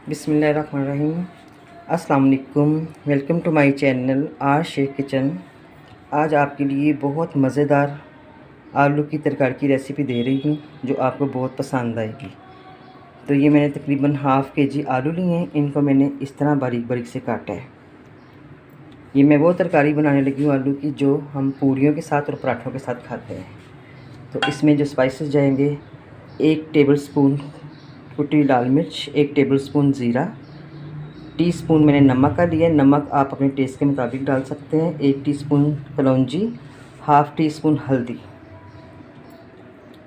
बिस्मिल्लाहिर्रहमानिर्रहीम। अस्सलाम वालेकुम। Welcome to my channel R Sheikh kitchen. आज आपके लिए बहुत मज़ेदार आलू की तरकारी की रेसिपी दे रही हूँ जो आपको बहुत पसंद आएगी। तो ये मैंने तकरीबन हाफ़ केजी आलू लिए हैं। इनको मैंने इस तरह बारीक बारीक से काटा है। ये मैं वो तरकारी बनाने लगी हूँ आलू की जो हम पूरियों के साथ और पराठों के साथ खाते हैं। तो इसमें जो स्पाइसेस जाएंगे, 1 टेबलस्पून कुटी लाल मिर्च, 1 टेबलस्पून ज़ीरा, टीस्पून मैंने नमक का लिया। नमक आप अपने टेस्ट के मुताबिक डाल सकते हैं। 1 टीस्पून कलौंजी, हाफ़ टी स्पून हल्दी,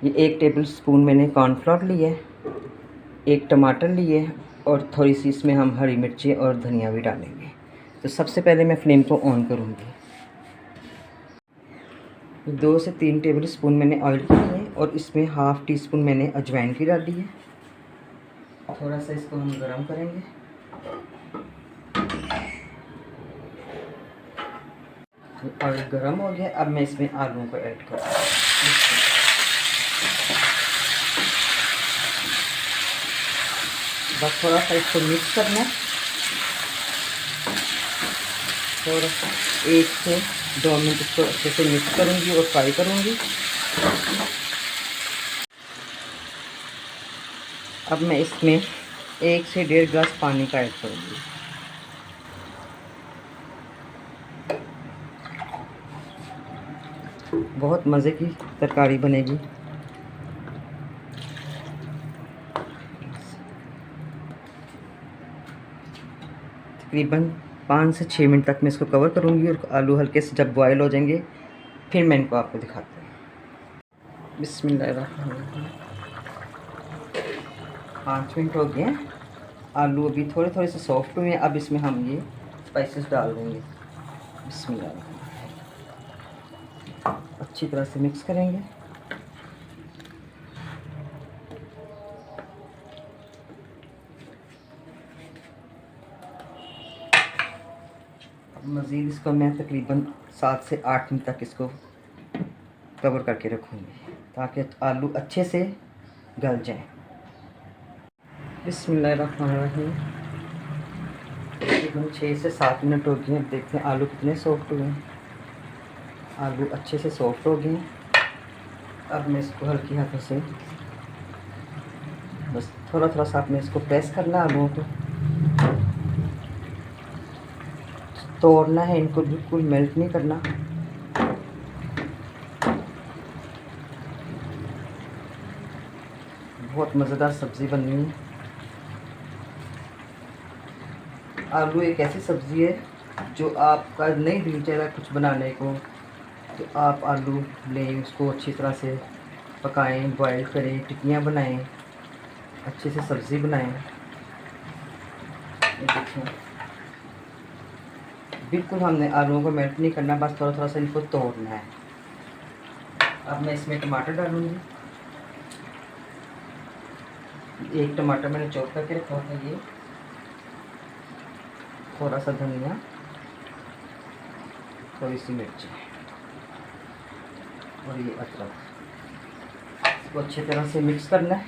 ये 1 टेबलस्पून मैंने कॉर्नफ्लोर लिया है, 1 टमाटर लिए और थोड़ी सी इसमें हम हरी मिर्ची और धनिया भी डालेंगे। तो सबसे पहले मैं फ्लेम को ऑन करूँगी। 2 से 3 टेबलस्पून मैंने ऑयल की है और इसमें हाफ़ टी स्पून मैंने अजवाइन की डाली है। थोड़ा सा इसको हम गरम करेंगे। ऑयल गरम हो गया। अब मैं इसमें आलूओं को ऐड करूँगा। बस थोड़ा सा इसको मिक्स करना। थोड़ा सा 1 से 2 मिनट इसको अच्छे से मिक्स करूँगी और फ्राई करूँगी। अब मैं इसमें 1 से 1.5 गिलास पानी का ऐड करूँगी। बहुत मज़े की तरकारी बनेगी। तकरीबन 5 से 6 मिनट तक मैं इसको कवर करूँगी और आलू हल्के से जब बॉयल हो जाएंगे फिर मैं इनको आपको दिखाती हूँ। बिस्मिल्लाहिर्रहमानिर्रहीम। 5 मिनट हो गए हैं। आलू अभी थोड़े थोड़े से सॉफ्ट हुए हैं। अब इसमें हम ये स्पाइसेस डाल देंगे। बिस्मिल्लाह। अच्छी तरह से मिक्स करेंगे। अब मज़ीद इसको मैं तकरीबन 7 से 8 मिनट तक इसको कवर करके रखूँगी ताकि आलू अच्छे से गल जाएं। बिस्मिल्लाहिर्रहमानिर्रहीम। तकरीबन 6 से 7 मिनट हो गए हैं। देखते हैं आलू कितने सॉफ्ट हुए हैं। आलू अच्छे से सॉफ्ट हो गए हैं। अब मैं इसको हल्की हाथों से बस थोड़ा थोड़ा सा आपने इसको प्रेस करना है। आलूओं को तोड़ना है, इनको बिल्कुल मेल्ट नहीं करना। बहुत मज़ेदार सब्ज़ी बननी है। आलू एक ऐसी सब्ज़ी है जो आपका नहीं दिल चाहेगा कुछ बनाने को तो आप आलू लें, उसको अच्छी तरह से पकाएं, बॉयल करें, टिक्कियाँ बनाएं, अच्छे से सब्ज़ी बनाएं। ये देखिए, बिल्कुल हमने आलूओं को मेल्ट नहीं करना, बस थोड़ा थोड़ा सा इनको तोड़ना है। अब मैं इसमें टमाटर डालूँगी। 1 टमाटर मैंने चॉप करके रखा था। ये थोड़ा सा धनिया, थोड़ी सी मिर्ची और ये अदरक। इसको अच्छी तरह से मिक्स करना है।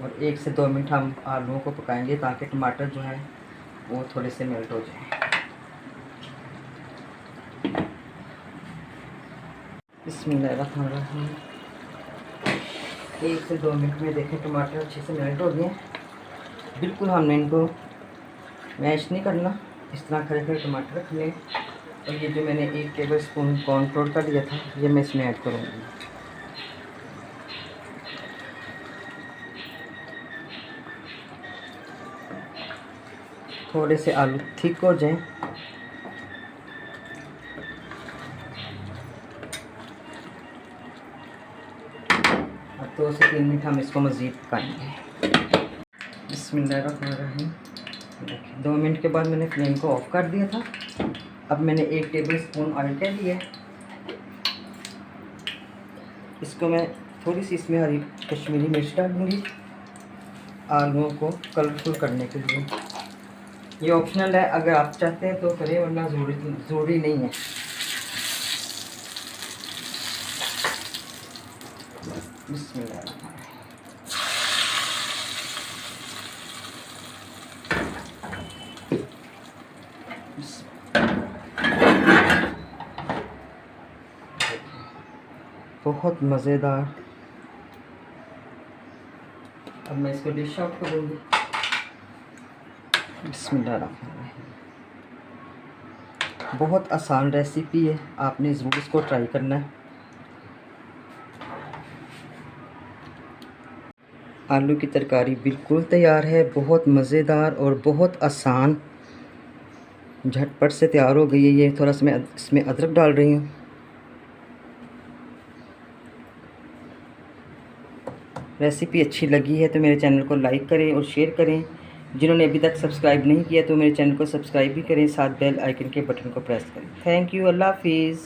और 1 से 2 मिनट हम आलूओं को पकाएंगे ताकि टमाटर जो है वो थोड़े से मेल्ट हो जाए। बिस्मिल्लाहिर्रहमानिर्रहीम। 1 से 2 मिनट में देखें टमाटर अच्छे से मेल्ट हो गए। बिल्कुल हमने इनको मैश नहीं करना, इस तरह खड़े खड़े टमाटर रखने हैं। और ये जो मैंने 1 टेबलस्पून कॉर्नफ्लोर का लिया था ये मैं इसमें ऐड करूँगी। थोड़े से आलू थिक हो जाएं। और 2 से 3 मिनट हम इसको मज़ीद पकाएंगे। बिस्मिल्लाहिर्रहमानिर्रहीम। देखिए 2 मिनट के बाद मैंने फ्लेम को ऑफ़ कर दिया था। अब मैंने 1 टेबलस्पून ऑयल का लिया। इसको मैं थोड़ी सी इसमें हरी कश्मीरी मिर्च डालूँगी आलूओं को कलरफुल करने के लिए। ये ऑप्शनल है, अगर आप चाहते हैं तो करें वरना ज़रूरी नहीं है। बिस्मिल्लाह। बहुत मज़ेदार। अब मैं इसको डिश आउट करूँगी। बिस्मिल्लाहिर्रहमानिर्रहीम। बहुत आसान रेसिपी है, आपने ज़रूर इसको ट्राई करना है। आलू की तरकारी बिल्कुल तैयार है, बहुत मज़ेदार और बहुत आसान, झटपट से तैयार हो गई है। ये थोड़ा सा मैं इसमें अदरक डाल रही हूँ। रेसिपी अच्छी लगी है तो मेरे चैनल को लाइक करें और शेयर करें। जिन्होंने अभी तक सब्सक्राइब नहीं किया तो मेरे चैनल को सब्सक्राइब भी करें, साथ बेल आइकन के बटन को प्रेस करें। Thank you. अल्लाह हाफिज़।